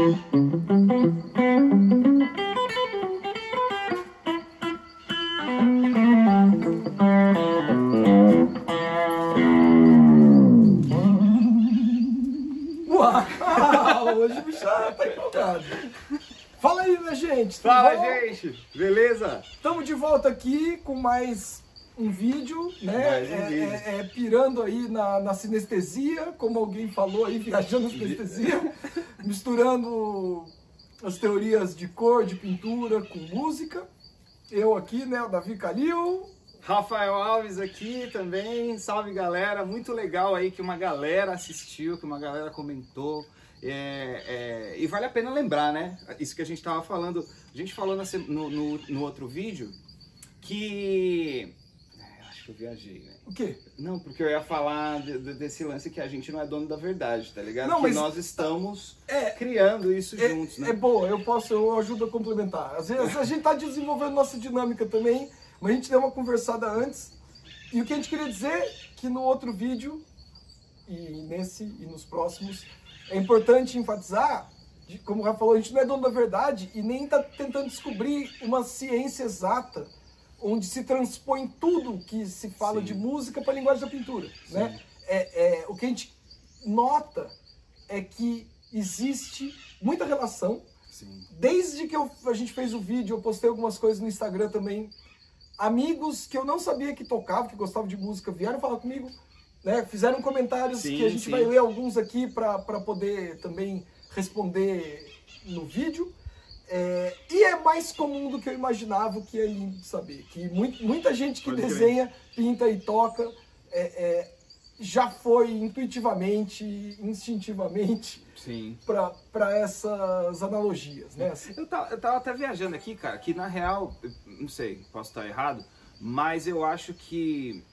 Uau, hoje o bicho tá empolgado. Fala aí, minha gente. Fala, gente. Beleza? Estamos de volta aqui com mais um vídeo, né? Mais um vídeo. Pirando aí na sinestesia, como alguém falou aí, viajando na sinestesia, misturando as teorias de cor, de pintura com música. Eu aqui, né, o Davi Calil. Rafael Alves aqui também, salve galera, muito legal aí que uma galera assistiu, que uma galera comentou, e vale a pena lembrar, né, isso que a gente estava falando, a gente falou no outro vídeo, que, acho que eu viajei, né? O quê? Não, porque eu ia falar desse lance que a gente não é dono da verdade, tá ligado? Não, que mas nós estamos criando isso juntos, né? É boa, eu ajudo a complementar. Às vezes a gente tá desenvolvendo nossa dinâmica também, mas a gente deu uma conversada antes. E o que a gente queria dizer que no outro vídeo, e nesse e nos próximos, é importante enfatizar, como o Rafa falou, a gente não é dono da verdade e nem está tentando descobrir uma ciência exata onde se transpõe tudo que se fala de música para a linguagem da pintura. Né? O que a gente nota é que existe muita relação. Sim. Desde que a gente fez o vídeo, eu postei algumas coisas no Instagram também. Amigos que eu não sabia que tocavam, que gostavam de música, vieram falar comigo, né? Fizeram comentários que a gente vai ler alguns aqui para poder também responder no vídeo. E é mais comum do que eu imaginava, o que é lindo de saber. Que muita gente que desenha, pinta e toca já foi intuitivamente, instintivamente para essas analogias, né? Assim. Eu tava até viajando aqui, cara, que na real, não sei, posso estar errado, mas eu acho que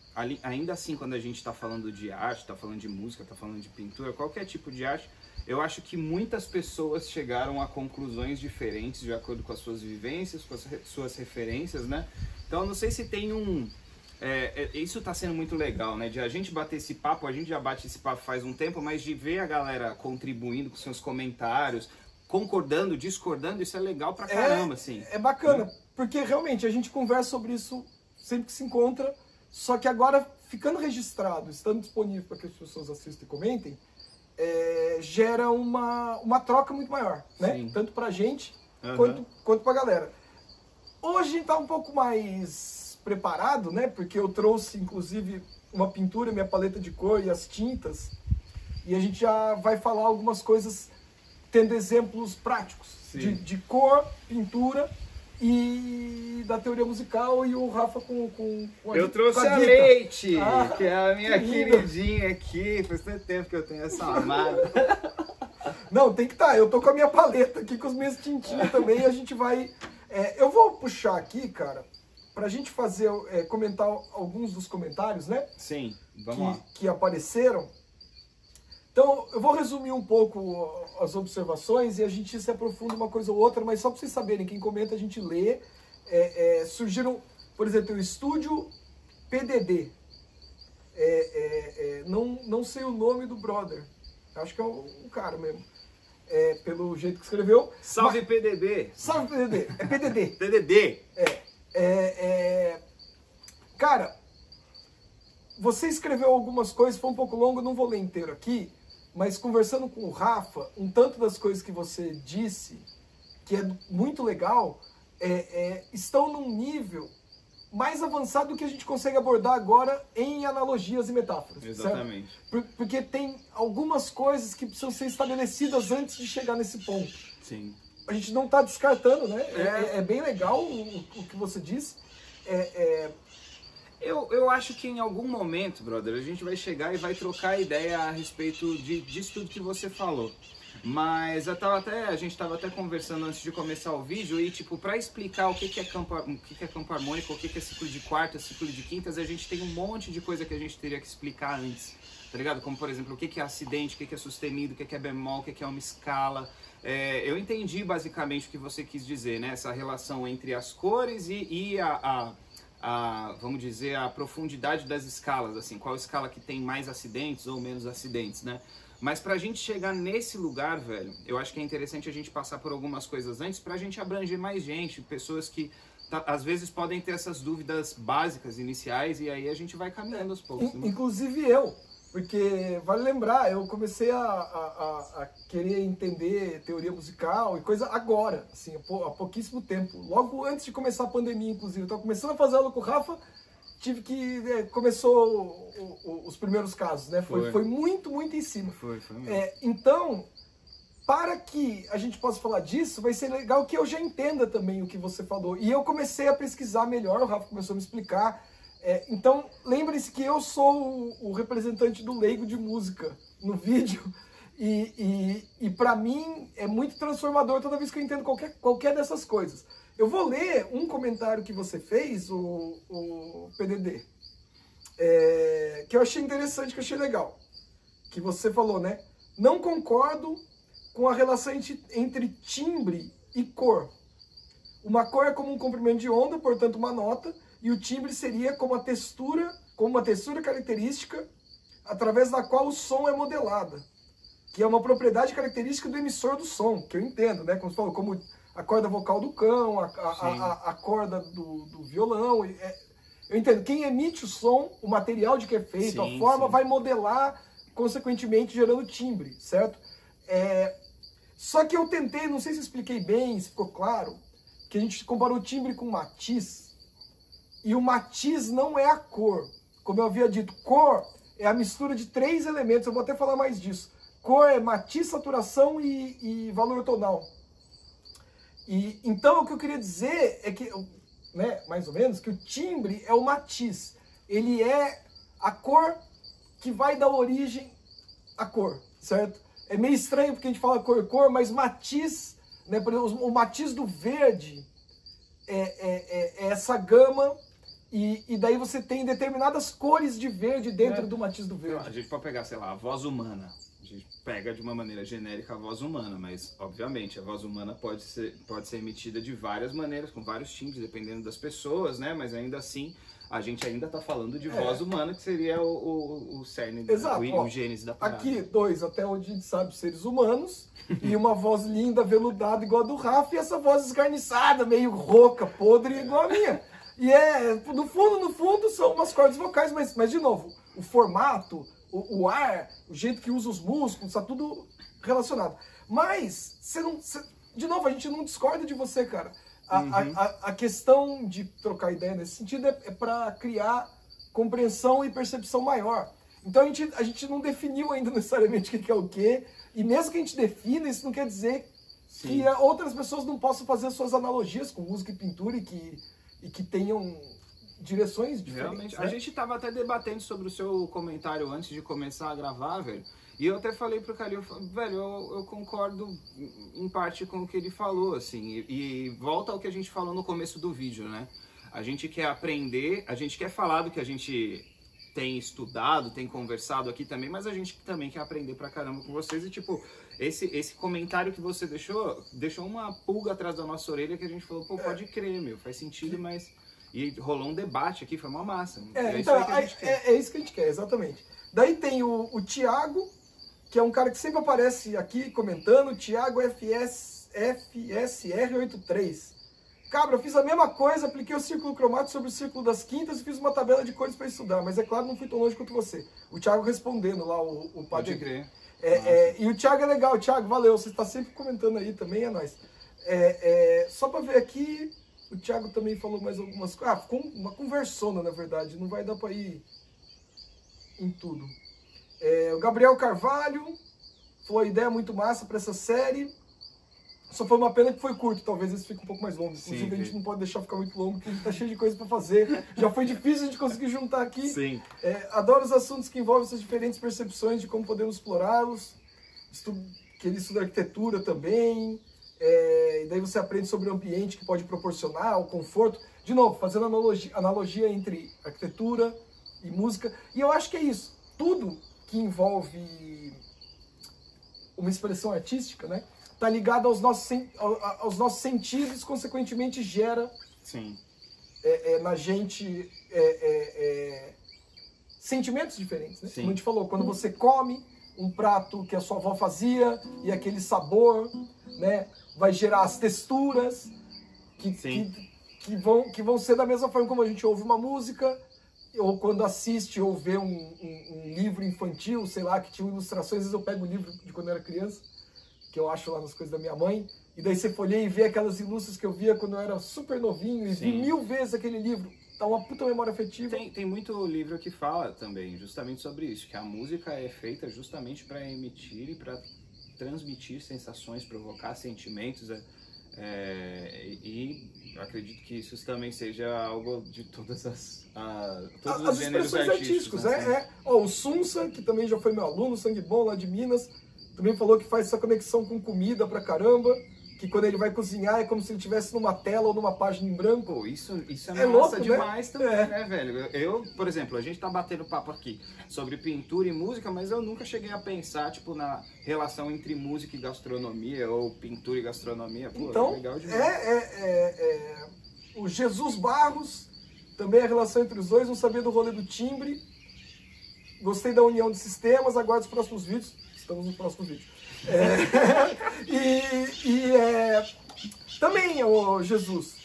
ainda assim, quando a gente está falando de arte, está falando de música, está falando de pintura, qualquer tipo de arte, eu acho que muitas pessoas chegaram a conclusões diferentes de acordo com as suas vivências, com as suas referências, né? Então, eu não sei se tem isso está sendo muito legal, né? De a gente bater esse papo, a gente já bate esse papo faz um tempo, mas de ver a galera contribuindo com seus comentários, concordando, discordando, isso é legal pra caramba, assim. É bacana, porque realmente a gente conversa sobre isso sempre que se encontra, só que agora, ficando registrado, estando disponível para que as pessoas assistam e comentem, gera uma troca muito maior, né? Sim. Tanto pra gente quanto pra galera. Hoje a gente tá um pouco mais preparado, né? Porque eu trouxe, inclusive, uma pintura, minha paleta de cor e as tintas, e a gente já vai falar algumas coisas tendo exemplos práticos de cor, pintura e da teoria musical, e o Rafa com eu trouxe a Guita. Leite, que é a minha queridinha aqui, faz tanto tempo que eu tenho essa amada. Não, tem que estar, eu tô com a minha paleta aqui, com as minhas tintinhas também, e a gente vai... eu vou puxar aqui, cara, pra gente fazer, comentar alguns dos comentários, né? Sim, vamos lá. Que apareceram. Então, eu vou resumir um pouco as observações e a gente se aprofunda uma coisa ou outra, mas só para vocês saberem, quem comenta a gente lê. Surgiram, por exemplo, o Estúdio PDD. Não sei o nome do brother. Acho que é um cara mesmo. Pelo jeito que escreveu. Salve PDB! Salve PDD! É PDD. PDD! Cara, você escreveu algumas coisas, foi um pouco longo, não vou ler inteiro aqui, mas conversando com o Rafa, um tanto das coisas que você disse, que é muito legal, estão num nível mais avançado do que a gente consegue abordar agora em analogias e metáforas. Exatamente. Certo? Porque tem algumas coisas que precisam ser estabelecidas antes de chegar nesse ponto. Sim. A gente não está descartando, né? É bem legal o que você disse. Eu acho que em algum momento, brother, a gente vai chegar e vai trocar ideia a respeito disso tudo que você falou. Mas a gente estava até conversando antes de começar o vídeo e, tipo, para explicar o que é campo harmônico, o que é ciclo de quartas, ciclo de quintas, a gente tem um monte de coisa que a gente teria que explicar antes, tá ligado? Como, por exemplo, o que é acidente, o que é sustenido, o que é bemol, o que é uma escala. Eu entendi basicamente o que você quis dizer, né? Essa relação entre as cores e vamos dizer, a profundidade das escalas, assim, qual escala que tem mais acidentes ou menos acidentes, né? Mas pra gente chegar nesse lugar, velho, eu acho que é interessante a gente passar por algumas coisas antes pra gente abranger mais gente, pessoas que às vezes podem ter essas dúvidas básicas, iniciais, e aí a gente vai caminhando aos poucos. Inclusive eu, porque vale lembrar, eu comecei a querer entender teoria musical e coisa agora, assim, há pouquíssimo tempo, logo antes de começar a pandemia, inclusive. Eu tava começando a fazer aula com o Rafa, tive que... começou os primeiros casos, né? Foi muito em cima. Foi mesmo. Então, para que a gente possa falar disso, vai ser legal que eu já entenda também o que você falou. E eu comecei a pesquisar melhor, o Rafa começou a me explicar. Então, lembre-se que eu sou o representante do leigo de música no vídeo. E para mim é muito transformador toda vez que eu entendo qualquer dessas coisas. Eu vou ler um comentário que você fez, o PDD, que eu achei interessante, que eu achei legal. Que você falou, né? Não concordo com a relação entre timbre e cor. Uma cor é como um comprimento de onda, portanto uma nota, e o timbre seria como uma textura característica através da qual o som é modelado, que é uma propriedade característica do emissor do som, que eu entendo, né? Como você falou, como a corda vocal do cão, a corda do violão. Eu entendo, quem emite o som, o material de que é feito, a forma, vai modelar, consequentemente gerando timbre, certo? Só que eu tentei, não sei se eu expliquei bem, se ficou claro, que a gente comparou o timbre com matiz, e o matiz não é a cor. Como eu havia dito, cor é a mistura de 3 elementos, eu vou até falar mais disso. Cor é matiz, saturação e valor tonal. Então o que eu queria dizer é que, né, mais ou menos, que o timbre é o matiz. Ele é a cor que vai dar origem à cor, certo? É meio estranho porque a gente fala cor, mas matiz, né, por exemplo, o matiz do verde é essa gama, e daí você tem determinadas cores de verde dentro do matiz do verde. A gente pode pegar, sei lá, a voz humana. A gente pega de uma maneira genérica a voz humana, mas, obviamente, a voz humana pode ser emitida de várias maneiras, com vários timbres, dependendo das pessoas, né? Mas ainda assim, a gente ainda está falando de voz humana, que seria o cerne, o gênese da parada. Aqui, 2, até onde a gente sabe, seres humanos, e uma voz linda, veludada, igual a do Rafa, e essa voz esgarniçada, meio rouca, podre, igual a minha. E no fundo, são umas cordas vocais, mas de novo, o formato, o ar, o jeito que usa os músculos, está tudo relacionado. Mas, de novo, a gente não discorda de você, cara. A questão de trocar ideia nesse sentido é para criar compreensão e percepção maior. Então a gente não definiu ainda necessariamente o que é o quê, e mesmo que a gente defina, isso não quer dizer que outras pessoas não possam fazer suas analogias com música e pintura e que tenham direções diferentes. Realmente, né? A gente tava até debatendo sobre o seu comentário antes de começar a gravar, velho. E eu até falei pro Calil, velho, eu concordo em parte com o que ele falou, assim. E volta ao que a gente falou no começo do vídeo, né? A gente quer aprender, a gente quer falar do que a gente tem estudado, tem conversado aqui também, mas a gente também quer aprender pra caramba com vocês. E, tipo, esse comentário que você deixou uma pulga atrás da nossa orelha que a gente falou, pô, pode crer, meu, faz sentido, mas... E rolou um debate aqui, foi uma massa. É isso que a gente quer, exatamente. Daí tem o Thiago, que é um cara que sempre aparece aqui comentando, Thiago FSR83. Cabra, eu fiz a mesma coisa, apliquei o círculo cromático sobre o círculo das quintas e fiz uma tabela de cores para estudar, mas é claro, não fui tão longe quanto você. O Thiago respondendo lá, o padre. Pode crer. E o Thiago é legal, Thiago, valeu, você está sempre comentando aí também, é nóis. Só para ver aqui, o Thiago também falou mais algumas coisas. Ficou uma conversona, na verdade, não vai dar para ir em tudo. O Gabriel Carvalho falou, ideia muito massa para essa série. Só foi uma pena que foi curto, talvez esse fique um pouco mais longo. Inclusive, a gente não pode deixar ficar muito longo, porque a gente tá cheio de coisa para fazer. Já foi difícil a gente conseguir juntar aqui. Sim. Adoro os assuntos que envolvem essas diferentes percepções de como podemos explorá-los. Queria estudar arquitetura também. E daí você aprende sobre o ambiente que pode proporcionar, o conforto. De novo, fazendo analogia entre arquitetura e música. E eu acho que é isso. Tudo que envolve uma expressão artística, né? Tá ligado aos nossos sentidos, consequentemente gera na gente sentimentos diferentes, né? Sim. Como a gente falou, quando você come um prato que a sua avó fazia e aquele sabor, né, vai gerar as texturas que vão ser da mesma forma como a gente ouve uma música, ou quando assiste ou vê um livro infantil, sei lá, que tinha ilustrações. Às vezes eu pego um livro de quando eu era criança, que eu acho lá nas coisas da minha mãe, e daí você folheia e vê aquelas ilustres que eu via quando eu era super novinho, e vi 1000 vezes aquele livro. Dá uma puta memória afetiva. Tem muito livro que fala também justamente sobre isso, que a música é feita justamente para emitir e para transmitir sensações, provocar sentimentos, e eu acredito que isso também seja algo de todos os gêneros artísticos. O Sunsa, que também já foi meu aluno, sangue bom lá de Minas, também falou que faz essa conexão com comida pra caramba, que quando ele vai cozinhar é como se ele estivesse numa tela ou numa página em branco. Pô, isso é massa louco, demais, né? Também, né, velho? Eu, por exemplo, a gente tá batendo papo aqui sobre pintura e música, mas eu nunca cheguei a pensar, tipo, na relação entre música e gastronomia, ou pintura e gastronomia. Pô, então, legal demais. O Jesus Barros, também a relação entre os dois, não sabia do rolê do timbre. Gostei da união de sistemas, aguardo os próximos vídeos. Estamos no próximo vídeo. Também, Jesus,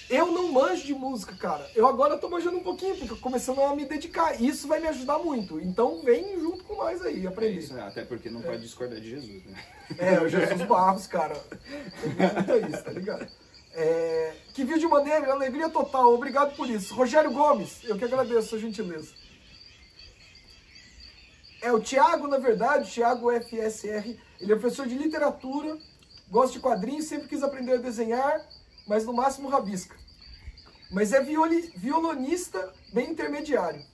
eu não manjo de música, cara. Eu agora tô manjando um pouquinho, porque eu tô começando a me dedicar. Isso vai me ajudar muito. Então vem junto com nós aí, aprender. Isso, até porque não pode discordar de Jesus, né? O Jesus Barros, cara. É isso, tá ligado? Que vídeo maneiro, alegria total. Obrigado por isso. Rogério Gomes, eu que agradeço a sua gentileza. O Thiago, na verdade, o Thiago FSR, ele é professor de literatura, gosta de quadrinhos, sempre quis aprender a desenhar, mas no máximo rabisca. Mas é violonista bem intermediário.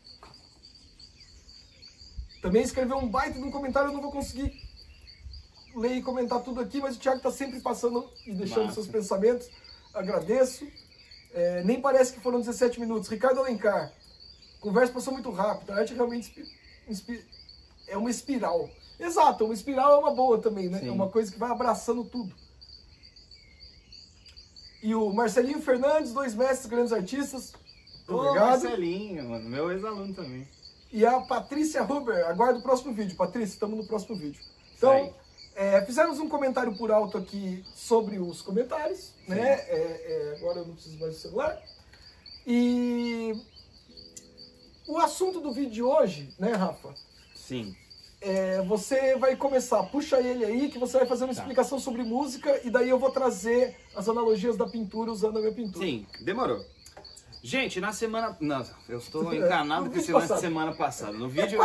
Também escreveu um baita de um comentário, eu não vou conseguir ler e comentar tudo aqui, mas o Thiago está sempre passando e deixando seus pensamentos. Agradeço. Nem parece que foram 17 minutos. Ricardo Alencar, conversa passou muito rápido, a arte realmente é uma espiral. Exato, uma espiral é uma boa também, né? Sim. É uma coisa que vai abraçando tudo. E o Marcelinho Fernandes, 2 mestres, grandes artistas. Obrigado. Marcelinho, mano, meu ex-aluno também. E a Patrícia Huber, aguardo o próximo vídeo. Patrícia, estamos no próximo vídeo. Então, fizemos um comentário por alto aqui sobre os comentários, né? Agora eu não preciso mais do celular. E o assunto do vídeo de hoje, né, Rafa? Sim. Você vai começar, puxa ele aí, que você vai fazer uma explicação sobre música, e daí eu vou trazer as analogias da pintura usando a minha pintura. Sim, demorou. Gente, na semana... Não, eu estou encanado com esse lance de semana passada. No vídeo...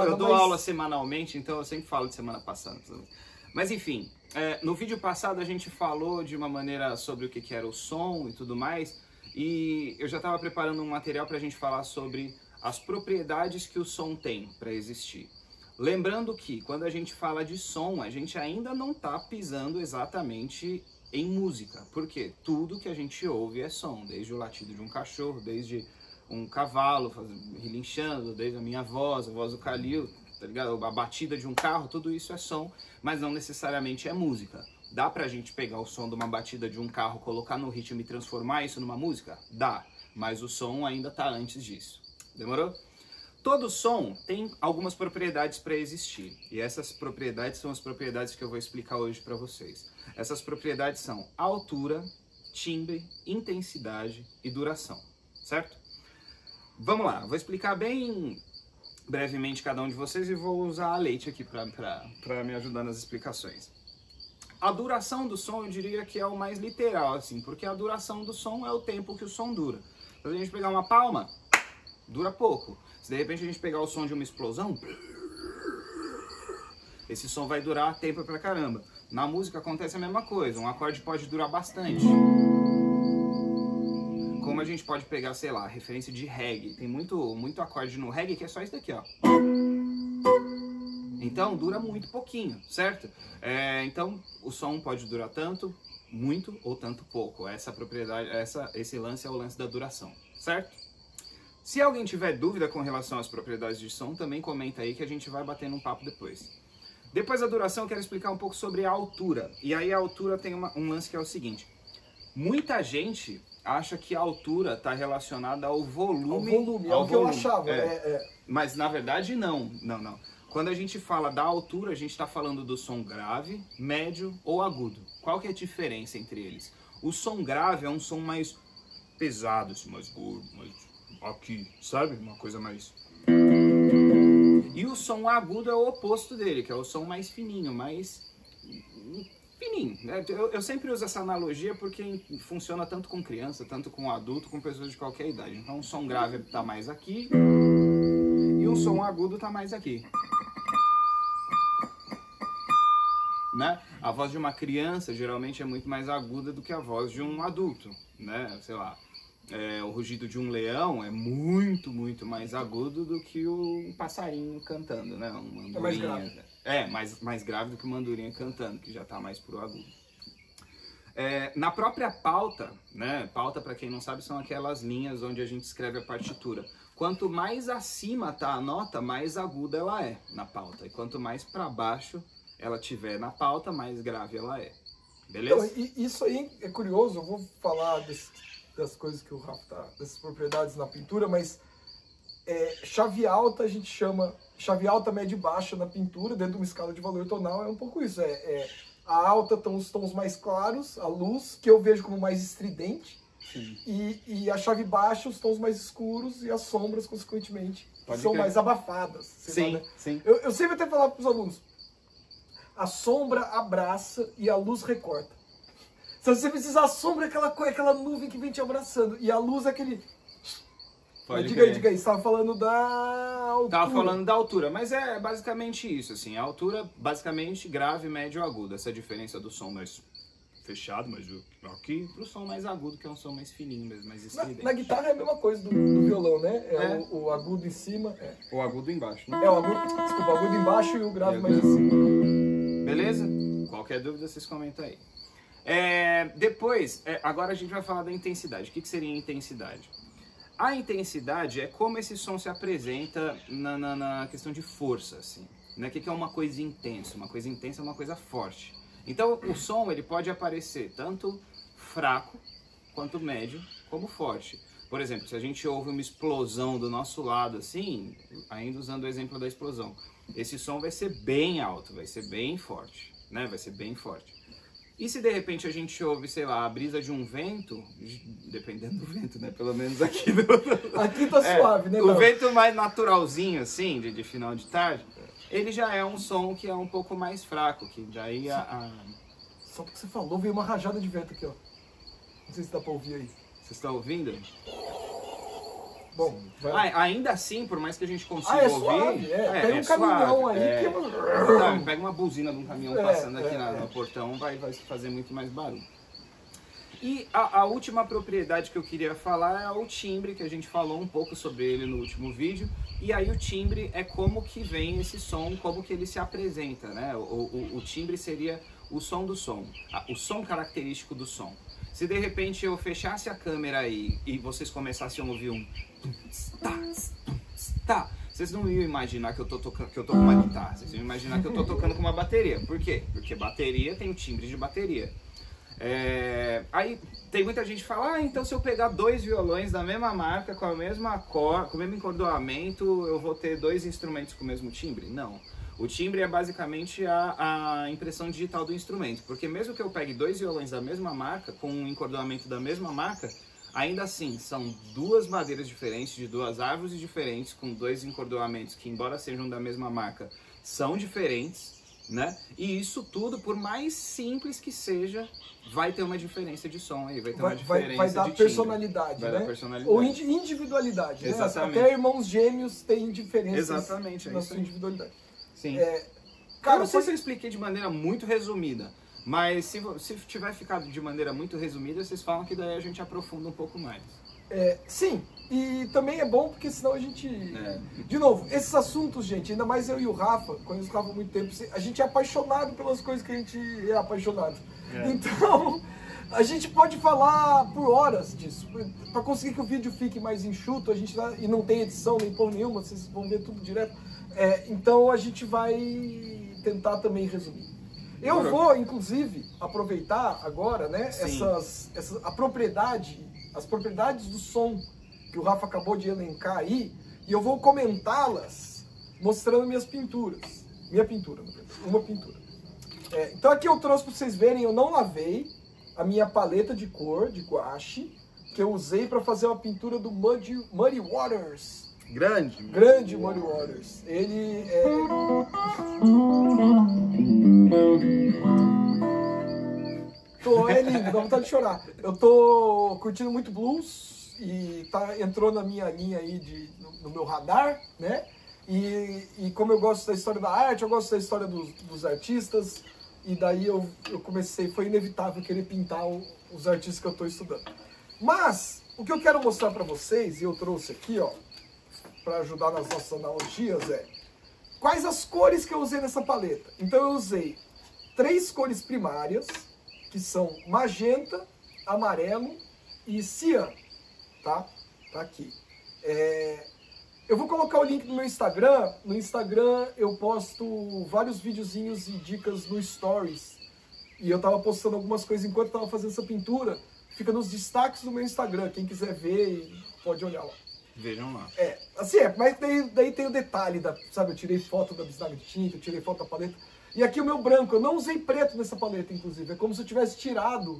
eu dou aula semanalmente, então eu sempre falo de semana passada. Mas enfim, no vídeo passado a gente falou de uma maneira sobre o que era o som e tudo mais, e eu já estava preparando um material para a gente falar sobre as propriedades que o som tem para existir. Lembrando que quando a gente fala de som, a gente ainda não está pisando exatamente em música, porque tudo que a gente ouve é som, desde o latido de um cachorro, desde um cavalo relinchando, desde a minha voz, a voz do Calil, tá ligado? A batida de um carro, tudo isso é som, mas não necessariamente é música. Dá pra gente pegar o som de uma batida de um carro, colocar no ritmo e transformar isso numa música? Dá, mas o som ainda tá antes disso. Demorou? Todo som tem algumas propriedades para existir, e essas propriedades são as propriedades que eu vou explicar hoje para vocês. Essas propriedades são altura, timbre, intensidade e duração, certo? Vamos lá, vou explicar bem brevemente cada um de vocês e vou usar a Leite aqui para me ajudar nas explicações. A duração do som eu diria que é o mais literal, assim, porque a duração do som é o tempo que o som dura. Se a gente pegar uma palma, dura pouco. Se de repente a gente pegar o som de uma explosão, esse som vai durar tempo pra caramba. Na música acontece a mesma coisa, um acorde pode durar bastante. Como a gente pode pegar, sei lá, referência de reggae. Tem muito acorde no reggae que é só isso daqui, ó. Então dura muito pouquinho, certo? Então o som pode durar tanto, muito ou tanto pouco. Essa propriedade, esse lance é o lance da duração, certo? Se alguém tiver dúvida com relação às propriedades de som, também comenta aí que a gente vai bater num papo depois. Depois da duração, eu quero explicar um pouco sobre a altura. E aí a altura tem um lance que é o seguinte. Muita gente acha que a altura está relacionada ao volume. É o que eu achava. Mas na verdade não. Quando a gente fala da altura, a gente está falando do som grave, médio ou agudo. Qual que é a diferença entre eles? O som grave é um som mais pesado, assim, mais gordo, mais aqui, sabe? Uma coisa mais... E o som agudo é o oposto dele, que é o som mais fininho, mais... fininho, né? Eu sempre uso essa analogia porque funciona tanto com criança, tanto com adulto, com pessoas de qualquer idade. Então o som grave está mais aqui e o som agudo está mais aqui. Né? A voz de uma criança geralmente é muito mais aguda do que a voz de um adulto, né? Sei lá, o rugido de um leão é muito, muito mais agudo do que um passarinho cantando, né? Uma andorinha. É mais grave. Mais grave do que uma andorinha cantando, que já está mais pro agudo. Na própria pauta, né? Pauta, para quem não sabe, são aquelas linhas onde a gente escreve a partitura. Quanto mais acima tá a nota, mais aguda ela é na pauta. E quanto mais para baixo ela tiver na pauta, mais grave ela é. Beleza? Então, isso aí é curioso, eu vou falar das coisas que o Rafa tá, dessas propriedades na pintura, mas chave alta a gente chama, chave alta, média e baixa na pintura, dentro de uma escala de valor tonal, é um pouco isso. A alta estão os tons mais claros, a luz, que eu vejo como mais estridente, e a chave baixa, os tons mais escuros, e as sombras, consequentemente, são mais abafadas. Sim, lá, né? sim. Eu sempre até falava para os alunos, a sombra abraça e a luz recorta. Se você precisar, a sombra é aquela nuvem que vem te abraçando. E a luz é aquele... Diga aí, você estava falando da altura. Tava falando da altura, mas é basicamente isso, assim. A altura, basicamente, grave, médio ou agudo. Essa diferença do som mais fechado, mais aqui, pro som mais agudo, que é um som mais fininho mesmo, mais estridente. Na guitarra é a mesma coisa do violão, né? O agudo em cima. O agudo embaixo, né? O agudo embaixo e o grave mais acima. Beleza? Qualquer dúvida, vocês comentam aí. Depois, agora a gente vai falar da intensidade. O que seria intensidade? A intensidade é como esse som se apresenta na questão de força, assim. Né? O que é uma coisa intensa? Uma coisa intensa é uma coisa forte. Então, o som ele pode aparecer tanto fraco, quanto médio, como forte. Por exemplo, se a gente ouve uma explosão do nosso lado, assim, ainda usando o exemplo da explosão, esse som vai ser bem alto, vai ser bem forte, né? Vai ser bem forte. E se de repente a gente ouve, sei lá, a brisa de um vento, dependendo do vento, né? Pelo menos aqui Aqui tá suave, né? O vento mais naturalzinho, assim, de final de tarde, ele já é um som que é um pouco mais fraco, que daí Só porque você falou, veio uma rajada de vento aqui, ó. Não sei se dá pra ouvir aí. Vocês estão ouvindo? Bom, ainda assim, por mais que a gente consiga ouvir... Suave, pega um caminhão aí que... Pega uma buzina de um caminhão passando aqui no portão, vai fazer muito mais barulho. E a última propriedade que eu queria falar é o timbre, que a gente falou um pouco sobre ele no último vídeo. E aí o timbre é como que vem esse som, como que ele se apresenta, né? O timbre seria o som do som, o som característico do som. Se de repente eu fechasse a câmera aí e vocês começassem a ouvir um... Vocês não iam imaginar que eu tô com uma guitarra, vocês iam imaginar que eu tô tocando com uma bateria. Por quê? Porque bateria tem o timbre de bateria. Aí tem muita gente que fala, então se eu pegar dois violões da mesma marca, com a mesma cor, com o mesmo encordoamento, eu vou ter dois instrumentos com o mesmo timbre? Não. O timbre é basicamente a impressão digital do instrumento, porque mesmo que eu pegue dois violões da mesma marca, com um encordoamento da mesma marca, ainda assim são duas madeiras diferentes, de duas árvores diferentes, com dois encordoamentos que, embora sejam da mesma marca, são diferentes, né? E isso tudo, por mais simples que seja, vai ter uma diferença de som aí, vai ter uma diferença vai dar de personalidade, timbre, né? Dar personalidade. Ou individualidade, exatamente. Né? Até irmãos gêmeos têm diferenças exatamente, na sua individualidade. Sim. Cara, eu não sei se eu expliquei de maneira muito resumida, mas se tiver ficado de maneira muito resumida, vocês falam que daí a gente aprofunda um pouco mais. Sim, e também é bom porque senão a gente... De novo, esses assuntos, gente, ainda mais eu e o Rafa, conheço o Rafa há muito tempo, a gente é apaixonado pelas coisas que a gente é apaixonado. Então, a gente pode falar por horas disso. Para conseguir que o vídeo fique mais enxuto, a gente e não tem edição nem porra nenhuma, vocês vão ver tudo direto. Então a gente vai tentar também resumir. Eu vou, inclusive, aproveitar agora, né, as propriedades do som que o Rafa acabou de elencar aí, e eu vou comentá-las mostrando minhas pinturas. Minha pintura, uma pintura. Então aqui eu trouxe para vocês verem, eu não lavei a minha paleta de cor, de guache, que eu usei para fazer uma pintura do Muddy Waters. Grande Muddy Waters. Ele é... É lindo, dá vontade de chorar. Eu tô curtindo muito blues e entrou na minha linha aí no meu radar, né? E como eu gosto da história da arte, eu gosto da história dos artistas, e daí eu comecei, foi inevitável querer pintar os artistas que eu estou estudando. Mas, o que eu quero mostrar para vocês, e eu trouxe aqui, ó, para ajudar nas nossas analogias, quais as cores que eu usei nessa paleta. Então eu usei 3 cores primárias, que são magenta, amarelo e cian, tá? Tá aqui. Eu vou colocar o link no meu Instagram. No Instagram eu posto vários videozinhos e dicas no Stories. E eu tava postando algumas coisas enquanto tava fazendo essa pintura. Fica nos destaques do meu Instagram. Quem quiser ver, pode olhar lá. Vejam lá. Assim, mas daí tem o detalhe, sabe? Eu tirei foto da bisnaga de tinta, eu tirei foto da paleta. E aqui o meu branco, eu não usei preto nessa paleta, inclusive. É como se eu tivesse tirado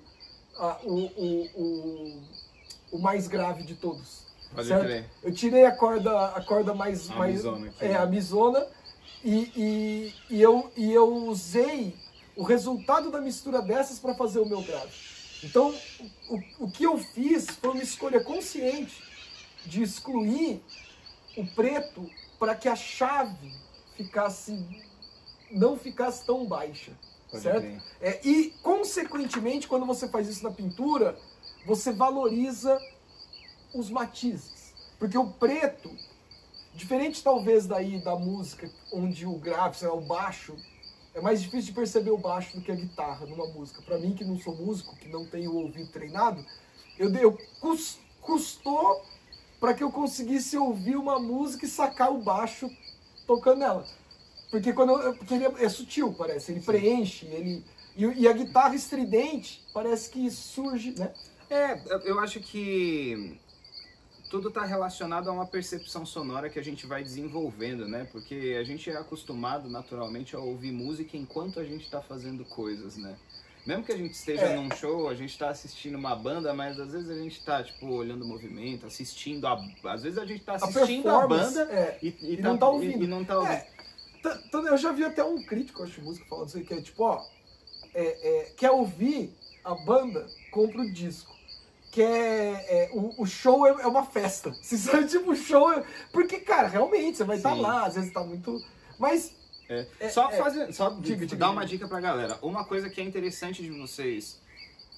o mais grave de todos. Pode certo? crer. Eu tirei a corda mais... Amazona. A Amazona. E eu usei o resultado da mistura dessas para fazer o meu grave. Então, o que eu fiz foi uma escolha consciente de excluir o preto para que a chave não ficasse tão baixa, certo? E, consequentemente, quando você faz isso na pintura, você valoriza os matizes. Porque o preto, diferente talvez daí da música, onde o grave, sei lá, o baixo, é mais difícil de perceber o baixo do que a guitarra numa música. Para mim, que não sou músico, que não tenho o ouvido treinado, custou para que eu conseguisse ouvir uma música e sacar o baixo tocando nela. Porque ele é sutil, parece, ele preenche, e a guitarra estridente parece que surge, né? Eu acho que tudo está relacionado a uma percepção sonora que a gente vai desenvolvendo, né? Porque a gente é acostumado naturalmente a ouvir música enquanto a gente está fazendo coisas, né? Mesmo que a gente esteja num show, a gente está assistindo uma banda, mas às vezes a gente está tipo olhando o movimento, assistindo às vezes a gente está assistindo a banda e não está ouvindo. Eu já vi até um crítico, acho, de música falando isso aí, que é tipo, quer ouvir a banda, compra o disco. O show é uma festa. Se sabe, tipo, o show porque, cara, realmente, você vai estar lá, às vezes tá muito... Mas... dar uma dica pra galera. Uma coisa que é interessante de vocês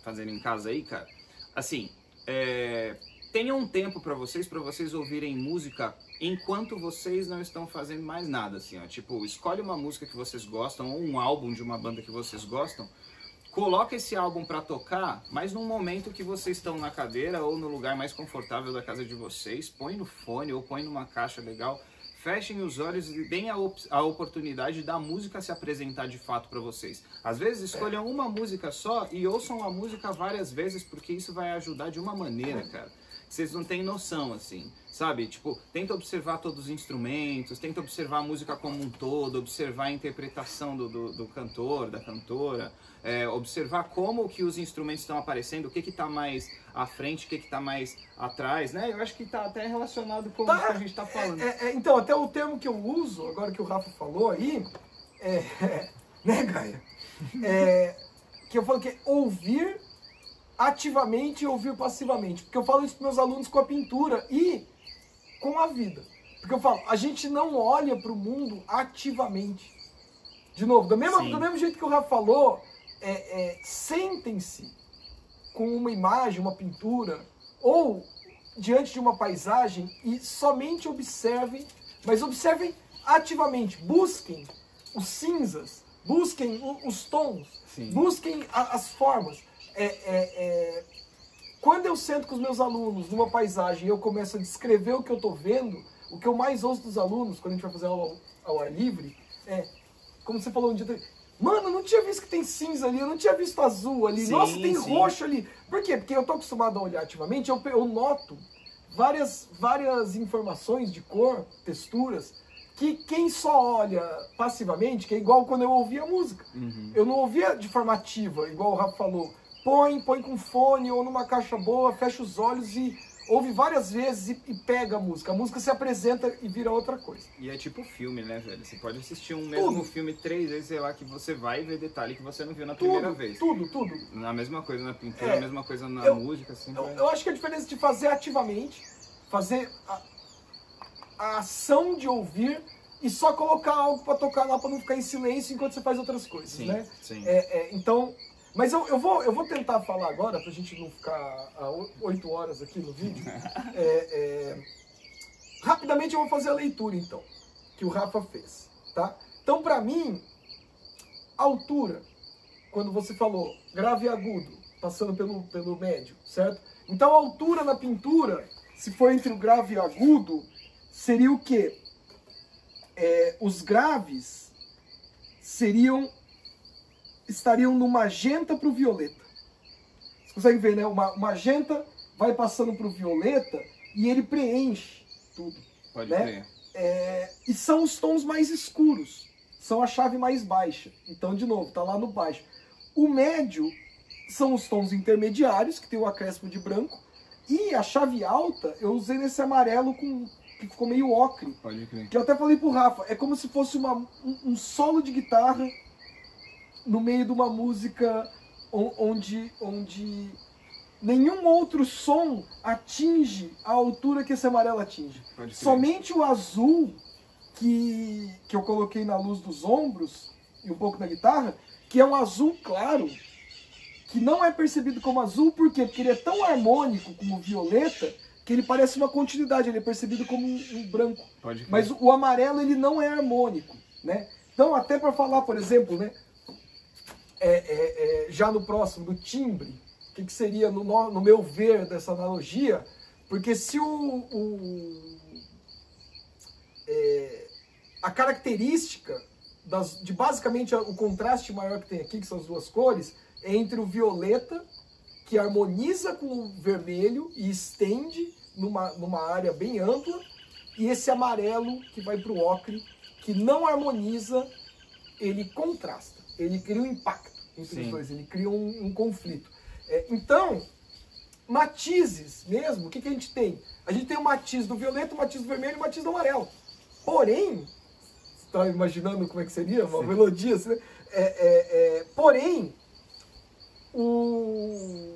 fazerem em casa aí, cara, assim, tenham um tempo pra vocês ouvirem música enquanto vocês não estão fazendo mais nada, assim, ó. Tipo, escolhe uma música que vocês gostam, ou um álbum de uma banda que vocês gostam, coloca esse álbum para tocar, mas num momento que vocês estão na cadeira ou no lugar mais confortável da casa de vocês, põe no fone ou põe numa caixa legal, fechem os olhos e deem a oportunidade da música se apresentar de fato para vocês. Às vezes escolham uma música só e ouçam a música várias vezes, porque isso vai ajudar de uma maneira, cara, que vocês não têm noção, assim, sabe? Tipo, tenta observar todos os instrumentos, tenta observar a música como um todo, observar a interpretação do cantor, da cantora, observar como que os instrumentos estão aparecendo, o que está mais à frente, o que está mais atrás, né? Eu acho que está até relacionado com o que a gente está falando. Então, até o termo que eu uso, agora que o Rafa falou aí, né, Gaia? Que eu falo que é ouvir ativamente e ouvir passivamente. Porque eu falo isso para meus alunos com a pintura e com a vida. Porque eu falo, a gente não olha para o mundo ativamente. De novo, do mesmo jeito que o Rafa falou, sentem-se com uma imagem, uma pintura, ou diante de uma paisagem e somente observem, mas observem ativamente. Busquem os cinzas, busquem os tons, busquem as formas. Quando eu sento com os meus alunos numa paisagem e eu começo a descrever o que eu estou vendo, o que eu mais ouço dos alunos, quando a gente vai fazer aula ao ar livre, como você falou um dia, Mano, eu não tinha visto que tem cinza ali, eu não tinha visto azul ali, nossa, tem roxo ali. Por quê? Porque eu tô acostumado a olhar ativamente, eu noto várias informações de cor, texturas, que quem só olha passivamente, que é igual quando eu ouvia a música. Eu não ouvia de forma ativa, igual o Rafa falou. Põe com fone ou numa caixa boa, fecha os olhos e ouve várias vezes e pega a música. A música se apresenta e vira outra coisa. E é tipo filme, né, velho? Você pode assistir um mesmo filme 3 vezes, sei lá, que você vai ver detalhe que você não viu na primeira vez. Tudo. Na mesma coisa na pintura, a mesma coisa na música, assim. Eu acho que a diferença de fazer ativamente, fazer a ação de ouvir e só colocar algo pra tocar lá pra não ficar em silêncio enquanto você faz outras coisas, né? Sim. Então... Mas eu vou tentar falar agora, pra gente não ficar 8 horas aqui no vídeo. Rapidamente eu vou fazer a leitura, então, que o Rafa fez, tá? Então, pra mim, altura, quando você falou grave e agudo, passando pelo médio, certo? Então, a altura na pintura, se for entre o grave e o agudo, seria o quê? Os graves estariam no magenta para o violeta. Você consegue ver, né? O magenta vai passando para o violeta e ele preenche tudo. Pode né? E são os tons mais escuros. São a chave mais baixa. Então, de novo, tá lá no baixo. O médio são os tons intermediários, que tem o acréscimo de branco. E a chave alta, eu usei nesse amarelo que ficou meio ocre. Pode crer. Que eu até falei pro Rafa, é como se fosse um solo de guitarra no meio de uma música onde nenhum outro som atinge a altura que esse amarelo atinge. Somente o azul que eu coloquei na luz dos ombros e um pouco na guitarra, que é um azul claro, que não é percebido como azul, por quê? Porque ele é tão harmônico como o violeta, que ele parece uma continuidade, ele é percebido como um branco. Mas o amarelo, ele não é harmônico, né? Então, até para falar, por exemplo, né, já no próximo, do timbre, o que seria, no meu ver, dessa analogia, porque se a característica de basicamente o contraste maior que tem aqui, que são as duas cores, é entre o violeta, que harmoniza com o vermelho e estende numa área bem ampla, e esse amarelo que vai para o ocre, que não harmoniza, ele contrasta, ele cria um impacto entre os dois, ele cria um conflito. Então, matizes mesmo, o que a gente tem? A gente tem o matiz do violeta, o matiz do vermelho e o matiz do amarelo. Porém, você está imaginando como é que seria? Uma melodia assim, né? Porém, o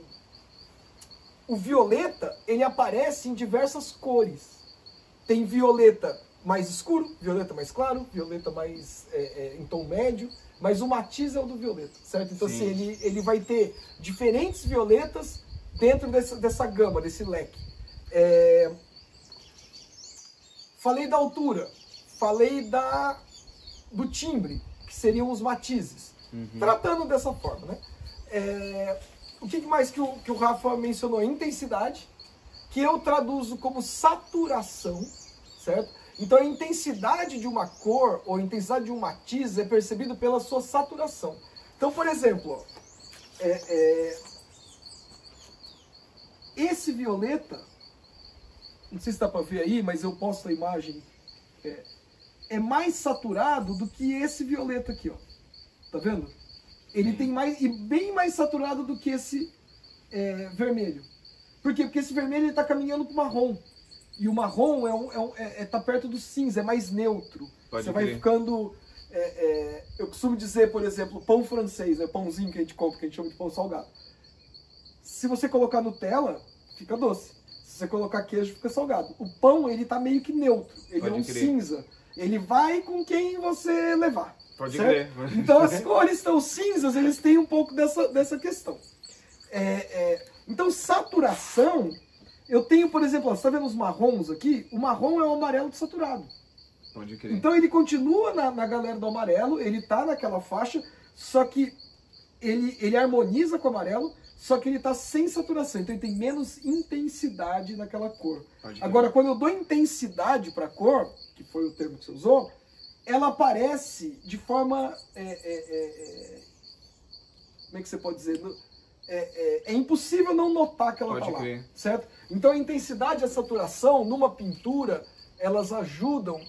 violeta, ele aparece em diversas cores. Tem violeta mais escuro, violeta mais claro, violeta mais em tom médio, mas o matiz é o do violeta, certo? Então, assim, ele vai ter diferentes violetas dentro dessa gama, desse leque. Falei da altura, falei do timbre, que seriam os matizes. Tratando dessa forma, né? O que mais que o Rafa mencionou? Intensidade, que eu traduzo como saturação, certo? Então a intensidade de uma cor ou a intensidade de um matiz é percebido pela sua saturação. Então, por exemplo, esse violeta, não sei se dá para ver aí, mas eu posto a imagem, é mais saturado do que esse violeta aqui, ó. Tá vendo? Ele tem bem mais saturado do que esse vermelho. Por quê? Porque esse vermelho está caminhando para o marrom. E o marrom tá perto do cinza, é mais neutro. Você vai ficando... eu costumo dizer, por exemplo, pão francês, né? Pãozinho que a gente compra, que a gente chama de pão salgado. Se você colocar Nutella, fica doce. Se você colocar queijo, fica salgado. O pão, ele tá meio que neutro. Ele é um cinza. Ele vai com quem você levar. Pode crer. Então as cores estão cinzas, eles têm um pouco dessa questão. Então saturação, eu tenho, por exemplo, ó, você está vendo os marrons aqui? O marrom é o amarelo saturado. Pode crer. Então ele continua na galera do amarelo, ele tá naquela faixa, só que ele harmoniza com o amarelo, só que ele está sem saturação, então ele tem menos intensidade naquela cor. Agora, quando eu dou intensidade para a cor, que foi o termo que você usou, ela aparece de forma... como é que você pode dizer? É impossível não notar que ela está lá, certo? Então a intensidade e a saturação numa pintura, elas ajudam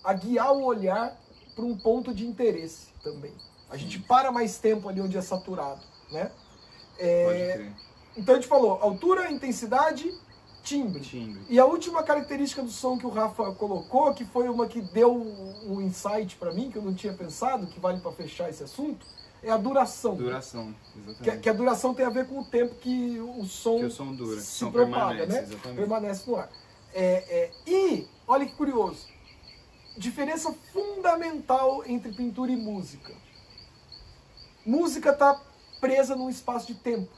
a guiar o olhar para um ponto de interesse também. A gente para mais tempo ali onde é saturado, né? Então a gente falou altura, intensidade, timbre. E a última característica do som que o Rafa colocou, que foi uma que deu um insight para mim, que eu não tinha pensado, que vale para fechar esse assunto, é a duração. Duração, exatamente. Que a duração tem a ver com o tempo que o som dura, se propaga, né? Permanece no ar. E, olha que curioso, diferença fundamental entre pintura e música. Música está presa num espaço de tempo,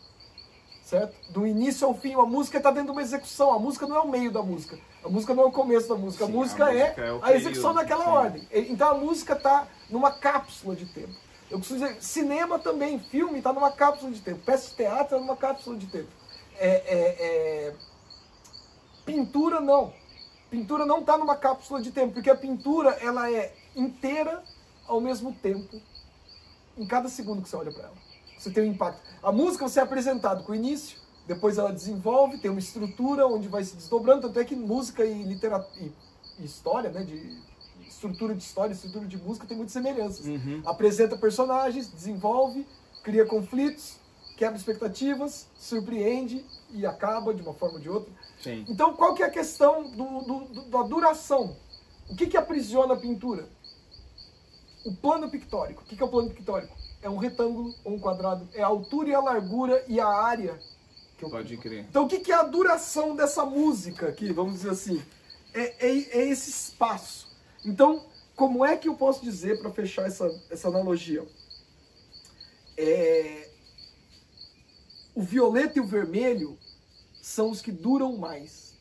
certo? Do início ao fim, a música está dentro de uma execução, a música não é o meio da música, a música não é o começo da música, sim, a música é a execução naquela ordem. Então a música está numa cápsula de tempo. Eu costumo dizer, cinema também, filme está numa cápsula de tempo, peça de teatro está numa cápsula de tempo. Pintura não. Pintura não está numa cápsula de tempo, porque a pintura ela é inteira ao mesmo tempo, em cada segundo que você olha para ela. Você tem um impacto. A música você é apresentado com o início, depois ela desenvolve, tem uma estrutura onde vai se desdobrando, tanto é que música e literatura e história, né, estrutura de história, estrutura de música tem muitas semelhanças. Apresenta personagens, desenvolve, cria conflitos, quebra expectativas, surpreende e acaba de uma forma ou de outra. Sim. Então, qual que é a questão da duração? O que aprisiona a pintura? O plano pictórico. O que é o plano pictórico? É um retângulo ou um quadrado. É a altura e a largura e a área. Pode crer. Então, o que é a duração dessa música aqui, vamos dizer assim? É esse espaço. Então, como é que eu posso dizer, para fechar essa analogia? O violeta e o vermelho são os que duram mais.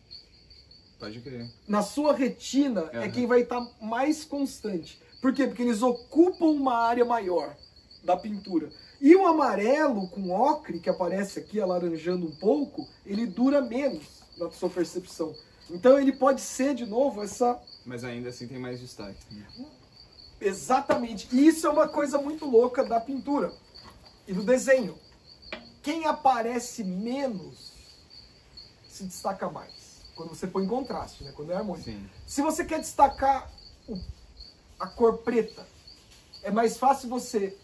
Pode crer. Na sua retina é quem vai estar mais constante. Por quê? Porque eles ocupam uma área maior da pintura. E o amarelo com ocre, que aparece aqui alaranjando um pouco, ele dura menos na sua percepção. Então ele pode ser, de novo, essa... Mas ainda assim tem mais destaque. Exatamente. E isso é uma coisa muito louca da pintura e do desenho. Quem aparece menos se destaca mais. Quando você põe em contraste, né? Quando é harmônico. Sim. Se você quer destacar a cor preta, é mais fácil você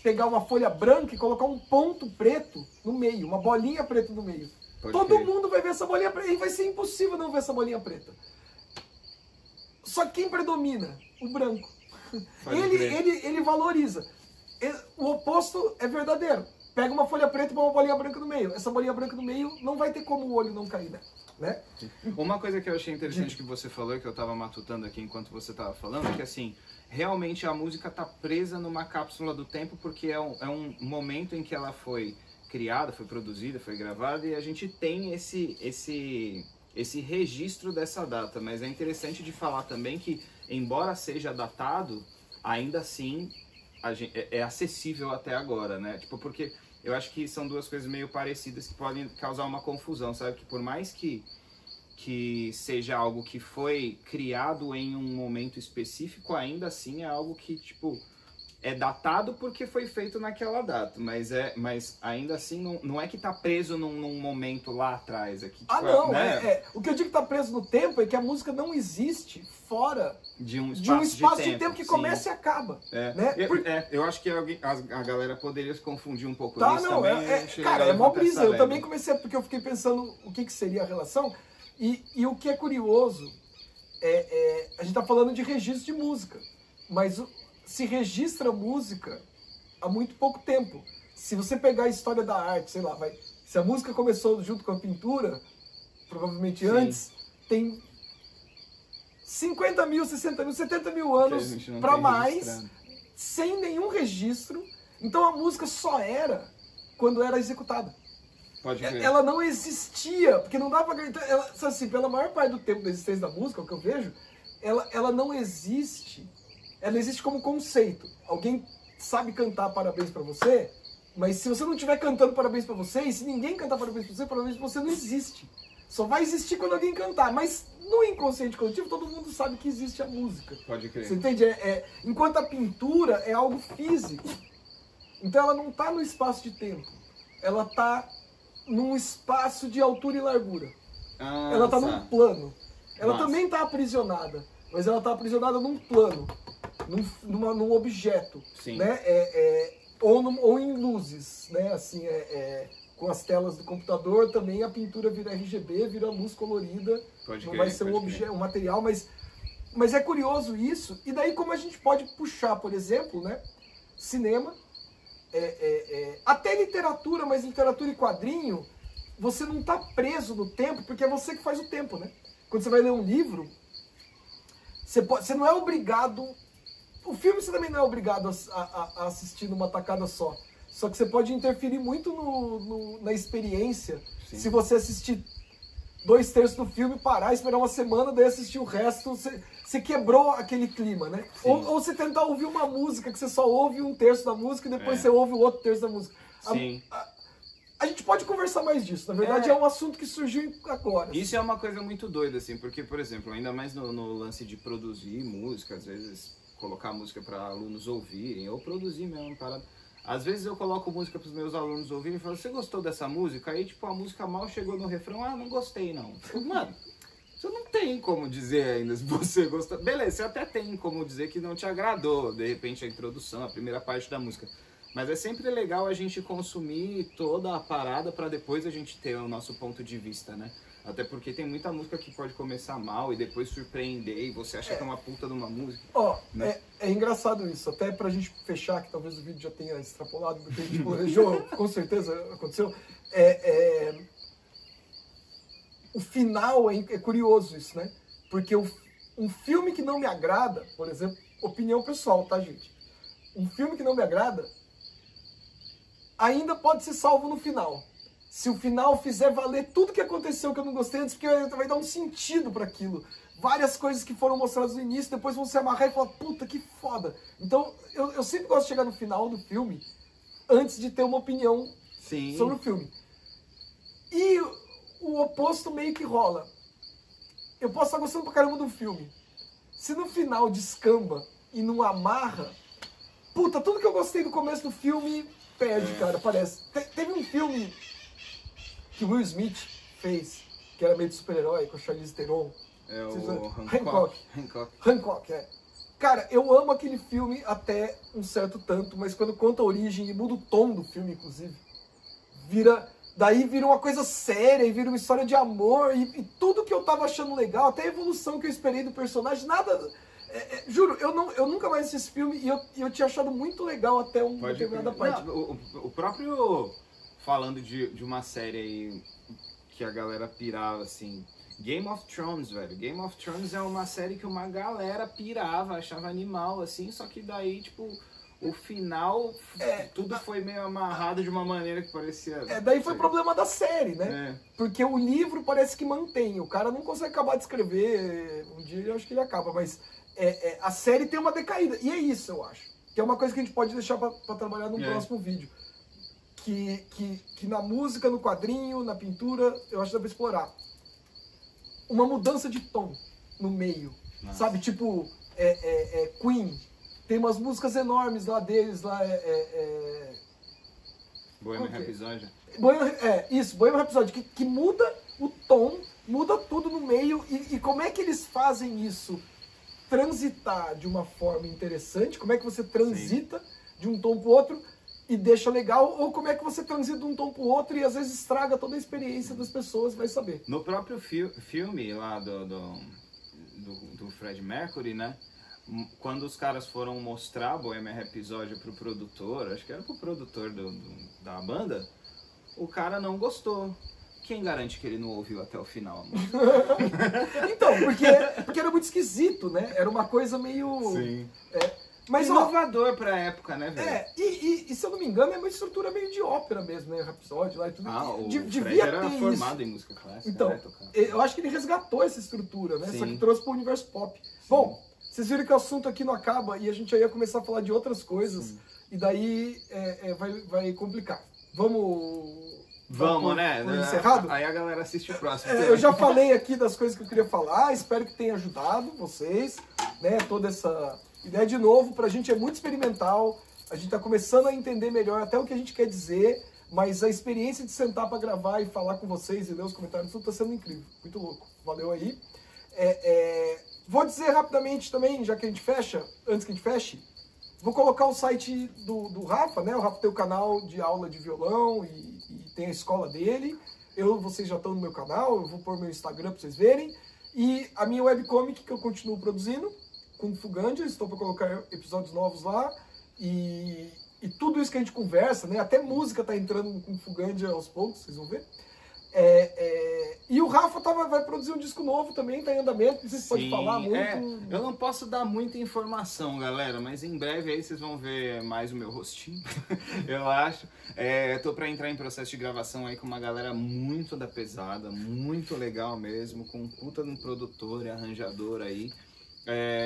pegar uma folha branca e colocar um ponto preto no meio, uma bolinha preta no meio. Todo mundo vai ver essa bolinha preta e vai ser impossível não ver essa bolinha preta. Só que quem predomina? O branco. Ele valoriza. O oposto é verdadeiro. Pega uma folha preta e põe uma bolinha branca no meio. Essa bolinha branca no meio não vai ter como o olho não cair, né? Uma coisa que eu achei interessante que você falou, que eu estava matutando aqui enquanto você estava falando, é que assim, realmente a música está presa numa cápsula do tempo, porque é um momento em que ela foi criada, foi produzida, foi gravada, e a gente tem esse registro dessa data. Mas é interessante de falar também que, embora seja datado, ainda assim é acessível até agora, né? Tipo, porque eu acho que são duas coisas meio parecidas que podem causar uma confusão, sabe? Que por mais que seja algo que foi criado em um momento específico, ainda assim é algo que, tipo, é datado porque foi feito naquela data, mas ainda assim não é que tá preso num momento lá atrás. Aqui, tipo, não, né? O que eu digo que tá preso no tempo é que a música não existe fora de um espaço de tempo que começa e acaba. Né? Eu acho que a galera poderia se confundir um pouco nisso também. Cara, é mó brisa. Eu também comecei, porque eu fiquei pensando o que seria a relação, e o que é curioso, a gente tá falando de registro de música, mas se registra música há muito pouco tempo. Se você pegar a história da arte, sei lá, se a música começou junto com a pintura, provavelmente antes, tem 50 mil, 60 mil, 70 mil anos para mais, sem nenhum registro. Então a música só era quando era executada. Pode ver. Ela não existia, porque não dá para acreditar. Assim, pela maior parte do tempo da existência da música, o que eu vejo, ela não existe. Ela existe como conceito. Alguém sabe cantar parabéns pra você, mas se você não estiver cantando parabéns pra você, e se ninguém cantar parabéns pra você não existe. Só vai existir quando alguém cantar. Mas no inconsciente coletivo, todo mundo sabe que existe a música. Pode crer. Você entende? Enquanto a pintura é algo físico. Então ela não está no espaço de tempo. Ela está num espaço de altura e largura. Ela está num plano. Ela também está aprisionada. Mas ela está aprisionada num plano. Num objeto. Sim. Né? Ou em luzes. Né? Assim, com as telas do computador também a pintura vira RGB, vira luz colorida. Não vai ser um material, mas é curioso isso. E daí como a gente pode puxar, por exemplo, né, cinema, até literatura, mas literatura e quadrinho, você não está preso no tempo, porque é você que faz o tempo, né? Quando você vai ler um livro, você não é obrigado... O filme você também não é obrigado a assistir numa tacada só. Só que você pode interferir muito na experiência. Sim. Se você assistir 2/3 do filme, parar, esperar uma semana, daí assistir o resto, você quebrou aquele clima, né? Ou você tentar ouvir uma música que você só ouve 1/3 da música e depois você ouve o outro terço da música. Sim. A gente pode conversar mais disso. Na verdade, é um assunto que surgiu agora. Isso é uma coisa muito doida, assim, porque, por exemplo, ainda mais no lance de produzir música, às vezes colocar música para alunos ouvirem, ou produzir mesmo, parada. Às vezes eu coloco música para os meus alunos ouvirem e falo, você gostou dessa música? Aí, tipo, a música mal chegou no refrão, não gostei, não. Mano, você não tem como dizer ainda se você gostou. Beleza, você até tem como dizer que não te agradou, de repente, a introdução, a primeira parte da música. Mas é sempre legal a gente consumir toda a parada para depois a gente ter o nosso ponto de vista, né? Até porque tem muita música que pode começar mal e depois surpreender e você acha que é uma puta de uma música. Né? É engraçado isso, até pra gente fechar, que talvez o vídeo já tenha extrapolado, porque a gente planejou, com certeza aconteceu. O final é curioso isso, né? Porque um filme que não me agrada, por exemplo, opinião pessoal, tá, gente? Um filme que não me agrada ainda pode ser salvo no final. Se o final fizer valer tudo que aconteceu que eu não gostei antes, porque vai dar um sentido para aquilo. Várias coisas que foram mostradas no início, depois vão se amarrar e falar, puta, que foda. Então, eu sempre gosto de chegar no final do filme antes de ter uma opinião sobre o filme. E o oposto meio que rola. Eu posso estar gostando pra caramba do filme. Se no final descamba e não amarra, puta, tudo que eu gostei do começo do filme perde, cara, parece. Teve um filme que Will Smith fez, que era meio de super-herói, com a Charlize Theron. Hancock. Hancock, Cara, eu amo aquele filme até um certo tanto, mas quando conta a origem e muda o tom do filme, inclusive, daí vira uma coisa séria e vira uma história de amor e tudo que eu tava achando legal, até a evolução que eu esperei do personagem, nada... juro, eu nunca mais assisti esse filme e eu tinha achado muito legal até uma determinada parte. Não, o próprio... Falando de uma série aí que a galera pirava, assim... Game of Thrones, velho. Game of Thrones é uma série que uma galera pirava, achava animal, assim, só que daí, tipo, o final, tudo foi meio amarrado de uma maneira que parecia... daí foi problema da série, né? Porque o livro parece que mantém, o cara não consegue acabar de escrever, um dia eu acho que ele acaba, mas a série tem uma decaída, e é isso, eu acho. Que é uma coisa que a gente pode deixar pra trabalhar no próximo vídeo. Que na música, no quadrinho, na pintura, eu acho que dá pra explorar. Uma mudança de tom no meio, sabe? Tipo, Queen, tem umas músicas enormes lá deles, lá Bohemian Rhapsody. Bohemian Rhapsody, que muda o tom, muda tudo no meio, e como é que eles fazem isso? Transitar de uma forma interessante, como é que você transita de um tom pro outro e deixa legal, ou como é que você transita de um tom pro outro e às vezes estraga toda a experiência das pessoas, vai saber. No próprio filme lá do Freddie Mercury, né? Quando os caras foram mostrar Bohemian Rhapsody pro produtor, acho que era pro produtor da banda, o cara não gostou. Quem garante que ele não ouviu até o final, mano? Então, porque era muito esquisito, né? Era uma coisa meio... Sim. Mas, inovador pra época, né, velho? E se eu não me engano, é uma estrutura meio de ópera mesmo, né? Rhapsody lá e tudo. O Fred era formado em música clássica. Então, né? eu acho que ele resgatou essa estrutura, né? Sim. Só que trouxe pro universo pop. Sim. Bom, vocês viram que o assunto aqui não acaba e a gente já ia começar a falar de outras coisas. Sim. E daí vai complicar. Vamos Vamos, né? Encerrado? Aí a galera assiste o próximo. Eu já falei aqui das coisas que eu queria falar, espero que tenha ajudado vocês, né? Toda essa ideia, de novo, pra gente é muito experimental, a gente tá começando a entender melhor até o que a gente quer dizer, mas a experiência de sentar pra gravar e falar com vocês e ler os comentários, tudo tá sendo incrível, muito louco, valeu aí. Vou dizer rapidamente também, já que a gente fecha, antes que a gente feche, vou colocar o site do Rafa, né? O Rafa tem o canal de aula de violão e tem a escola dele. Vocês já estão no meu canal, eu vou pôr meu Instagram para vocês verem. E a minha webcomic que eu continuo produzindo, Kung Fu Gandia, estou para colocar episódios novos lá. E tudo isso que a gente conversa, né? Até música tá entrando no Kung Fu Gandia aos poucos, vocês vão ver. E o Rafa vai produzir um disco novo também, tá em andamento, não sei se pode falar muito. Eu não posso dar muita informação, galera, mas em breve aí vocês vão ver mais o meu rostinho, eu acho. Tô pra entrar em processo de gravação aí com uma galera muito da pesada, muito legal mesmo, com um puta de um produtor e arranjador aí.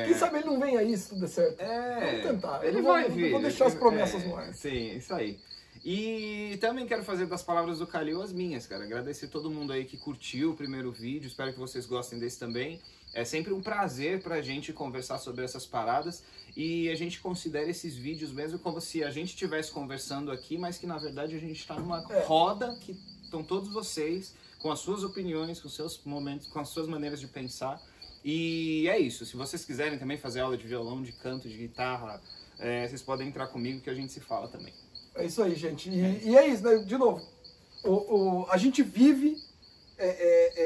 Quem sabe ele não vem aí se tudo der certo. Vamos tentar. Ele vai vir. Vou deixar as promessas no ar. Sim, isso aí. E também quero fazer das palavras do Calil as minhas, cara. Agradecer todo mundo aí que curtiu o primeiro vídeo. Espero que vocês gostem desse também. É sempre um prazer pra gente conversar sobre essas paradas. E a gente considera esses vídeos mesmo como se a gente estivesse conversando aqui, mas que na verdade a gente está numa roda que estão todos vocês com as suas opiniões, com os seus momentos, com as suas maneiras de pensar. E é isso. Se vocês quiserem também fazer aula de violão, de canto, de guitarra, vocês podem entrar comigo que a gente se fala também. É isso aí, gente. E é isso, né? De novo, a gente vive...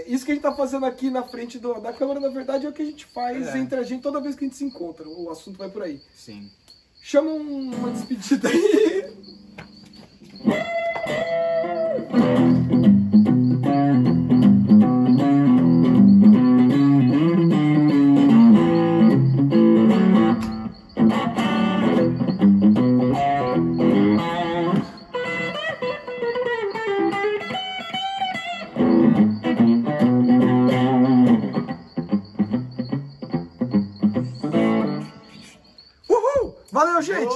isso que a gente tá fazendo aqui na frente da câmera, na verdade, é o que a gente faz entre a gente toda vez que a gente se encontra. O assunto vai por aí. Sim. Chama uma despedida aí. Valeu, gente!